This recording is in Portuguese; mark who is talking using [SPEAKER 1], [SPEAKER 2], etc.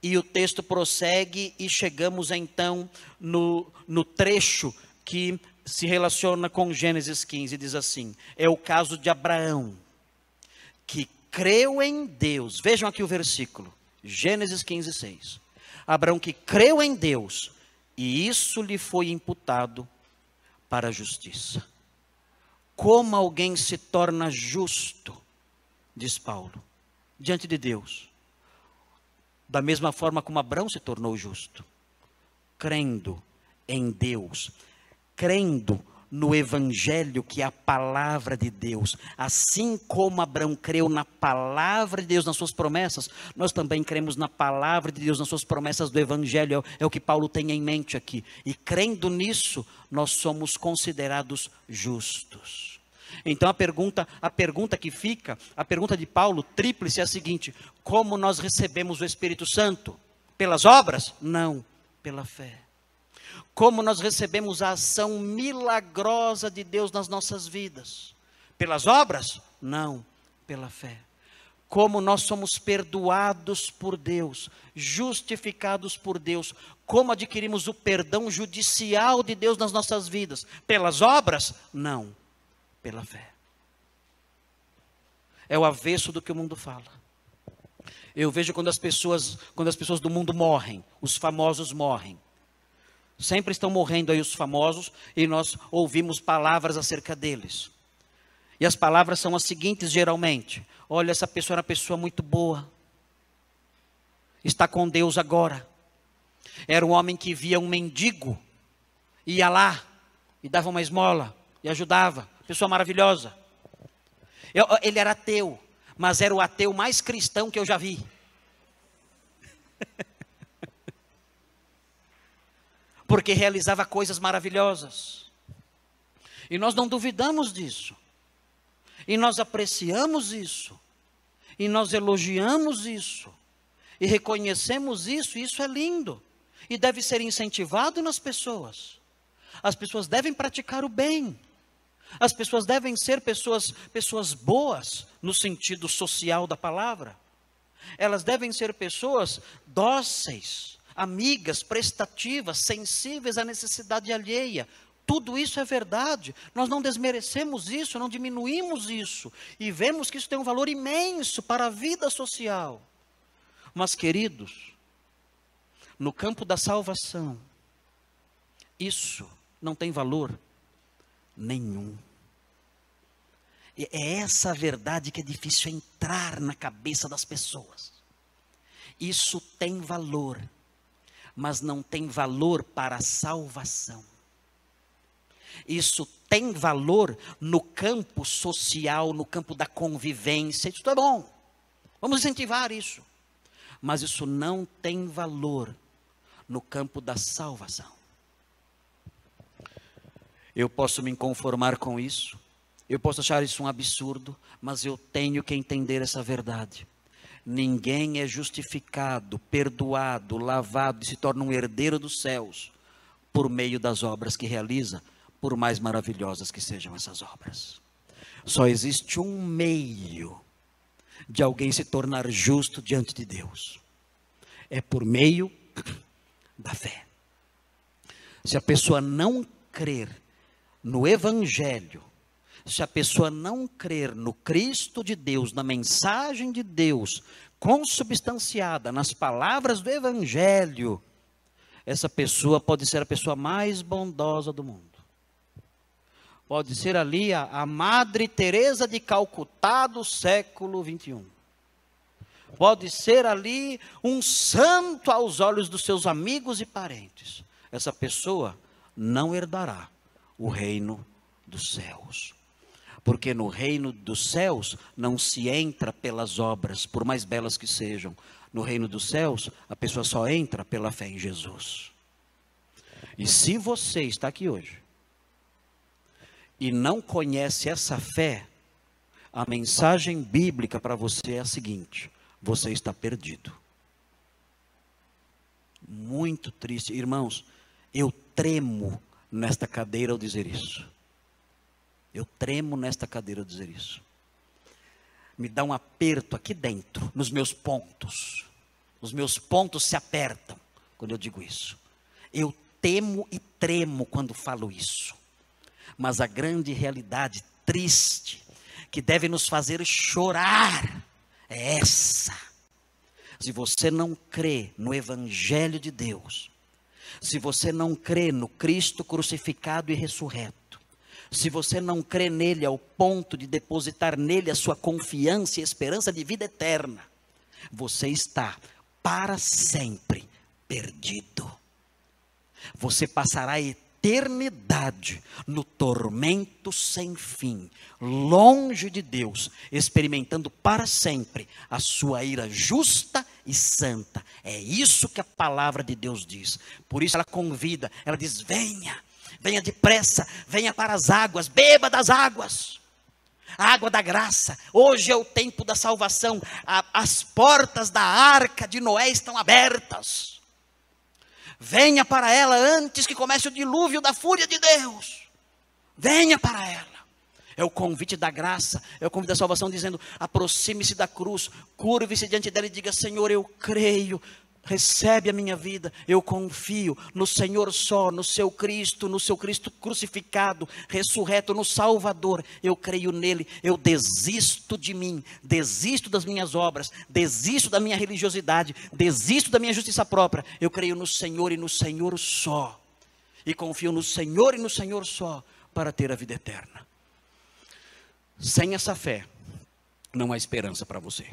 [SPEAKER 1] E o texto prossegue e chegamos então no trecho que se relaciona com Gênesis 15, diz assim: é o caso de Abraão, que creu em Deus. Vejam aqui o versículo, Gênesis 15, 6. Abraão que creu em Deus, e isso lhe foi imputado para a justiça. Como alguém se torna justo, diz Paulo, diante de Deus? Da mesma forma como Abraão se tornou justo, crendo em Deus, crendo no Evangelho, que é a palavra de Deus. Assim como Abraão creu na palavra de Deus, nas suas promessas, nós também cremos na palavra de Deus, nas suas promessas do Evangelho. É o que Paulo tem em mente aqui. E crendo nisso, nós somos considerados justos. Então a pergunta que fica, a pergunta de Paulo, tríplice, é a seguinte: como nós recebemos o Espírito Santo? Pelas obras? Não, pela fé. Como nós recebemos a ação milagrosa de Deus nas nossas vidas? Pelas obras? Não, pela fé. Como nós somos perdoados por Deus, justificados por Deus, como adquirimos o perdão judicial de Deus nas nossas vidas? Pelas obras? Não, pela fé. É o avesso do que o mundo fala. Eu vejo quando as pessoas do mundo morrem, os famosos morrem. Sempre estão morrendo aí os famosos, e nós ouvimos palavras acerca deles. E as palavras são as seguintes geralmente: olha, essa pessoa era uma pessoa muito boa, está com Deus agora. Era um homem que via um mendigo, ia lá e dava uma esmola e ajudava, pessoa maravilhosa. Ele era ateu, mas era o ateu mais cristão que eu já vi. Porque realizava coisas maravilhosas. E nós não duvidamos disso. E nós apreciamos isso. E nós elogiamos isso. E reconhecemos isso. E isso é lindo. E deve ser incentivado nas pessoas. As pessoas devem praticar o bem. As pessoas devem ser pessoas boas, no sentido social da palavra. Elas devem ser pessoas dóceis, amigas, prestativas, sensíveis à necessidade alheia. Tudo isso é verdade. Nós não desmerecemos isso, não diminuímos isso. E vemos que isso tem um valor imenso para a vida social. Mas, queridos, no campo da salvação, isso não tem valor nenhum. É essa a verdade que é difícil entrar na cabeça das pessoas. Isso tem valor, mas não tem valor para a salvação. Isso tem valor no campo social, no campo da convivência. Isso é bom, vamos incentivar isso. Mas isso não tem valor no campo da salvação. Eu posso me conformar com isso, eu posso achar isso um absurdo, mas eu tenho que entender essa verdade. Ninguém é justificado, perdoado, lavado e se torna um herdeiro dos céus por meio das obras que realiza, por mais maravilhosas que sejam essas obras. Só existe um meio de alguém se tornar justo diante de Deus. É por meio da fé. Se a pessoa não crer no Evangelho, se a pessoa não crer no Cristo de Deus, na mensagem de Deus, consubstanciada nas palavras do Evangelho, essa pessoa pode ser a pessoa mais bondosa do mundo. Pode ser ali a Madre Teresa de Calcutá do século 21. Pode ser ali um santo aos olhos dos seus amigos e parentes. Essa pessoa não herdará o reino dos céus. Porque no reino dos céus não se entra pelas obras, por mais belas que sejam. No reino dos céus, a pessoa só entra pela fé em Jesus. E se você está aqui hoje e não conhece essa fé, a mensagem bíblica para você é a seguinte: você está perdido. Muito triste. Irmãos, eu tremo nesta cadeira ao dizer isso. Eu tremo nesta cadeira ao dizer isso. Me dá um aperto aqui dentro, nos meus pontos. Os meus pontos se apertam quando eu digo isso. Eu temo e tremo quando falo isso. Mas a grande realidade triste, que deve nos fazer chorar, é essa. Se você não crê no Evangelho de Deus, se você não crê no Cristo crucificado e ressurreto, se você não crê nele ao ponto de depositar nele a sua confiança e esperança de vida eterna, você está para sempre perdido. Você passará a eternidade no tormento sem fim, longe de Deus, experimentando para sempre a sua ira justa e santa. É isso que a palavra de Deus diz. Por isso ela convida, ela diz: venha, venha depressa, venha para as águas, beba das águas. A água da graça. Hoje é o tempo da salvação. As portas da arca de Noé estão abertas. Venha para ela antes que comece o dilúvio da fúria de Deus. Venha para ela. É o convite da graça, é o convite da salvação, dizendo: aproxime-se da cruz, curve-se diante dela e diga: Senhor, eu creio, recebe a minha vida, eu confio no Senhor só, no seu Cristo crucificado, ressurreto, no Salvador. Eu creio nele, eu desisto de mim, desisto das minhas obras, desisto da minha religiosidade, desisto da minha justiça própria. Eu creio no Senhor e no Senhor só, e confio no Senhor e no Senhor só, para ter a vida eterna. Sem essa fé, não há esperança para você.